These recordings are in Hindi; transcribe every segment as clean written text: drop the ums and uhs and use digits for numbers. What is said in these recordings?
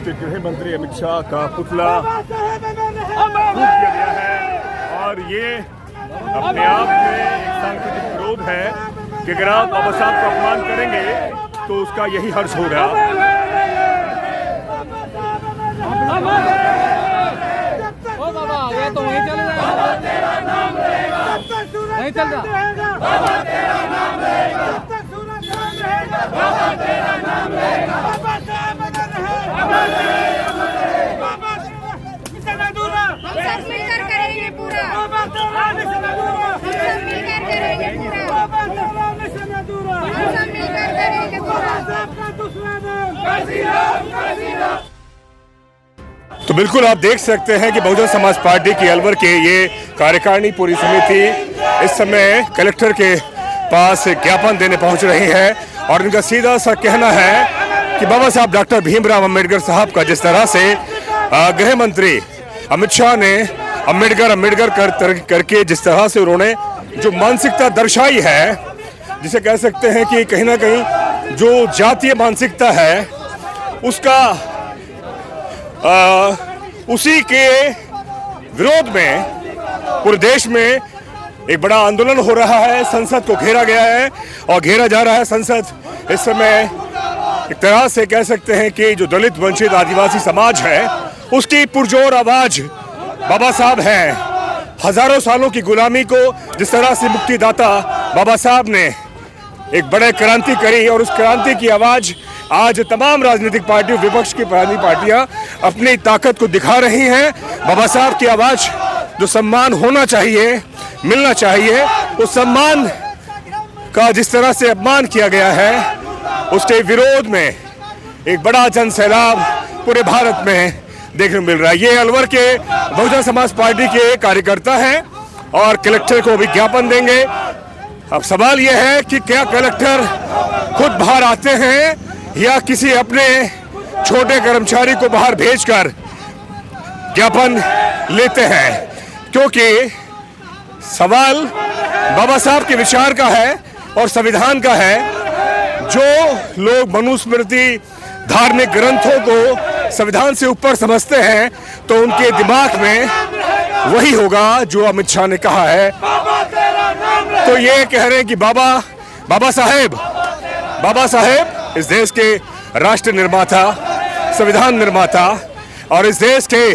राष्ट्रीय गृह मंत्री अमित शाह का पुतला फूंक दिया गया है और ये अपने आप में एक सांकेतिक विरोध है कि अगर आप बाबा साहब का अपमान करेंगे तो उसका यही हर्ष होगा। ये तो वहीं चल रहा नहीं चल करेंगे पूरा, तो बिल्कुल आप देख सकते हैं कि बहुजन समाज पार्टी की अलवर के ये कार्यकारिणी पूरी समिति इस समय कलेक्टर के पास ज्ञापन देने पहुंच रही है और इनका सीधा सा कहना है कि बाबा साहब डॉक्टर भीमराव अंबेडकर साहब का जिस तरह से गृह मंत्री अमित शाह ने अंबेडकर करके जिस तरह से उन्होंने जो मानसिकता दर्शाई है, जिसे कह सकते हैं कि कहीं ना कहीं जो जातीय मानसिकता है उसका उसी के विरोध में पूरे देश में एक बड़ा आंदोलन हो रहा है। संसद को घेरा गया है और घेरा जा रहा है। संसद इस समय एक तरह से कह सकते हैं कि जो दलित वंचित आदिवासी समाज है उसकी पुरजोर आवाज बाबा साहब हैं। हजारों सालों की गुलामी को जिस तरह से मुक्तिदाता बाबा साहब ने एक बड़े क्रांति करी और उस क्रांति की आवाज आज तमाम राजनीतिक पार्टियों, विपक्ष की पार्टियां अपनी ताकत को दिखा रही हैं। बाबा साहब की आवाज जो सम्मान होना चाहिए, मिलना चाहिए, उस सम्मान का जिस तरह से अपमान किया गया है उसके विरोध में एक बड़ा जन सैलाब पूरे भारत में देखने को मिल रहा है। ये अलवर के बहुजन समाज पार्टी के कार्यकर्ता हैं और कलेक्टर को विज्ञापन देंगे। अब सवाल यह है कि क्या कलेक्टर खुद बाहर आते हैं या किसी अपने छोटे कर्मचारी को बाहर भेजकर ज्ञापन लेते हैं, क्योंकि सवाल बाबा साहब के विचार का है और संविधान का है। जो लोग मनुस्मृति धार्मिक ग्रंथों को संविधान से ऊपर समझते हैं तो उनके दिमाग में वही होगा जो अमित शाह ने कहा है। तो ये कह रहे हैं कि बाबा साहेब इस देश के राष्ट्र निर्माता, संविधान निर्माता और इस देश के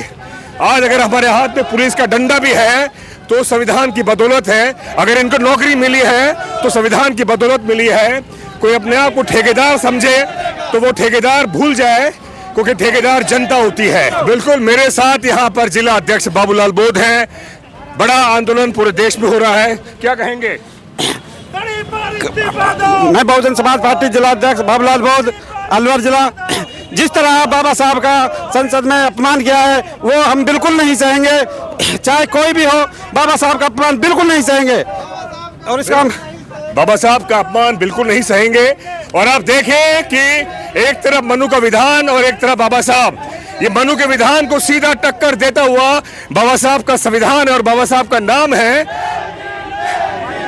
आज अगर हमारे हाथ में पुलिस का डंडा भी है तो संविधान की बदौलत है। अगर इनको नौकरी मिली है तो संविधान की बदौलत मिली है। कोई अपने आप को ठेकेदार समझे तो वो ठेकेदार भूल जाए, क्योंकि ठेकेदार जनता होती है। बिल्कुल मेरे साथ यहाँ पर जिला अध्यक्ष बाबूलाल बोध हैं। बड़ा आंदोलन पूरे देश में हो रहा है, क्या कहेंगे? मैं बहुजन समाज पार्टी जिला अध्यक्ष बाबूलाल बोध, अलवर जिला। जिस तरह बाबा साहब का संसद में अपमान किया है वो हम बिल्कुल नहीं सहेंगे, चाहे कोई भी हो। बाबा साहब का अपमान बिल्कुल नहीं सहेंगे और इसका बाबा साहब का अपमान बिल्कुल नहीं सहेंगे। और आप देखें कि एक तरफ मनु का विधान और एक तरफ बाबा साहब, ये मनु के विधान को सीधा टक्कर देता हुआ बाबा साहब का संविधान और बाबा साहब का नाम है।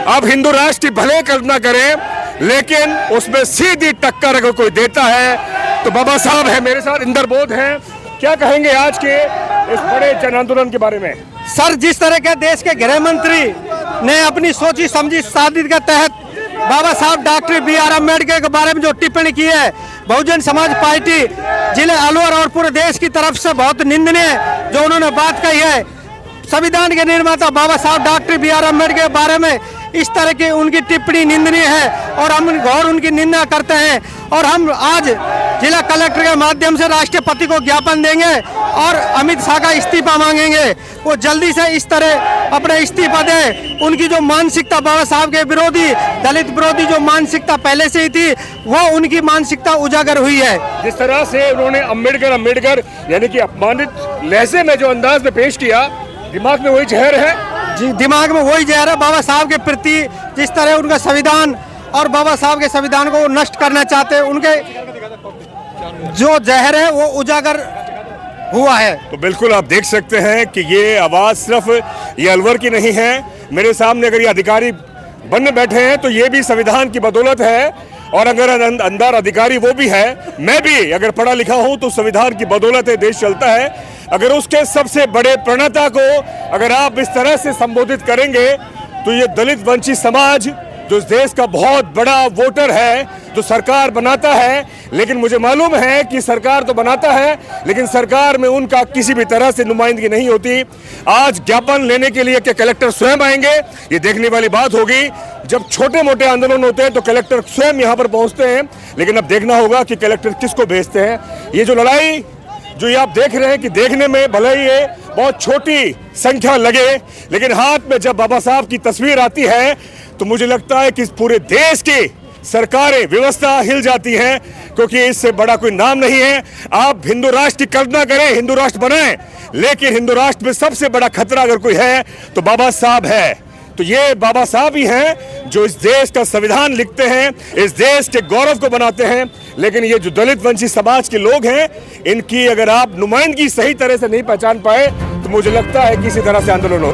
आप हिंदू राष्ट्र की भले कल्पना करें, लेकिन उसमें सीधी टक्कर अगर कोई देता है तो बाबा साहब है। मेरे साथ इंदर बोध हैं, क्या कहेंगे आज के इस बड़े जन आंदोलन के बारे में? सर, जिस तरह के देश के गृह मंत्री ने अपनी सोची समझी साजिश के तहत बाबा साहब डॉक्टर BR अम्बेडकर के बारे में जो टिप्पणी की है, बहुजन समाज पार्टी जिले अलवर और पूरे देश की तरफ से बहुत निंदनीय जो उन्होंने बात कही है। संविधान के निर्माता बाबा साहब डॉक्टर BR अम्बेडकर के बारे में इस तरह की उनकी टिप्पणी निंदनीय है और हम घोर उनकी निंदा करते हैं। और हम आज जिला कलेक्टर के माध्यम से राष्ट्रपति को ज्ञापन देंगे और अमित शाह का इस्तीफा मांगेंगे। वो जल्दी से इस तरह अपने इस्तीफा दें। उनकी जो मानसिकता बाबा साहब के विरोधी, दलित विरोधी जो मानसिकता पहले से ही थी, वो उनकी मानसिकता उजागर हुई है। जिस तरह से उन्होंने अंबेडकर यानी कि अपमानित लहजे में जो अंदाज में पेश किया, दिमाग में वही जहर है। जी, दिमाग में वही जहर है। बाबा साहब के प्रति जिस तरह उनका संविधान और बाबा साहब के संविधान को नष्ट करना चाहते हैं, उनके जो जहर है वो उजागर हुआ है। तो बिल्कुल आप देख सकते हैं कि ये आवाज सिर्फ ये अलवर की नहीं है। मेरे सामने अगर ये अधिकारी बन बैठे हैं तो ये भी संविधान की बदौलत है। और अगर अंदर अधिकारी वो भी है, मैं भी अगर पढ़ा लिखा हूं तो संविधान की बदौलत देश चलता है। अगर उसके सबसे बड़े प्रणेता को अगर आप इस तरह से संबोधित करेंगे तो ये दलित वंचित समाज जो इस देश का बहुत बड़ा वोटर है, जो सरकार बनाता है, लेकिन मुझे मालूम है कि सरकार तो बनाता है लेकिन सरकार में उनका किसी भी तरह से नुमाइंदगी नहीं होती। आज ज्ञापन लेने के लिए क्या कलेक्टर स्वयं आएंगे, ये देखने वाली बात होगी। जब छोटे मोटे आंदोलन होते हैं तो कलेक्टर स्वयं यहाँ पर पहुँचते हैं, लेकिन अब देखना होगा कि कलेक्टर किसको भेजते हैं। ये जो लड़ाई जो ये आप देख रहे हैं कि देखने में भले ही ये बहुत छोटी संख्या लगे, लेकिन हाथ में जब बाबा साहब की तस्वीर आती है तो मुझे लगता है कि पूरे देश की सरकारें, व्यवस्था हिल जाती हैं, क्योंकि इससे बड़ा कोई नाम नहीं है। आप हिंदू राष्ट्र की कल्पना करें, हिंदू राष्ट्र बनाएं, लेकिन हिंदू राष्ट्र में सबसे बड़ा खतरा अगर कोई है तो बाबा साहब है। तो ये बाबा साहब ही हैं जो इस देश का संविधान लिखते हैं, इस देश के गौरव को बनाते हैं। लेकिन ये जो दलित वंचित समाज के लोग हैं, इनकी अगर आप नुमाइंदगी सही तरह से नहीं पहचान पाए तो मुझे लगता है कि इसी तरह से आंदोलन हो।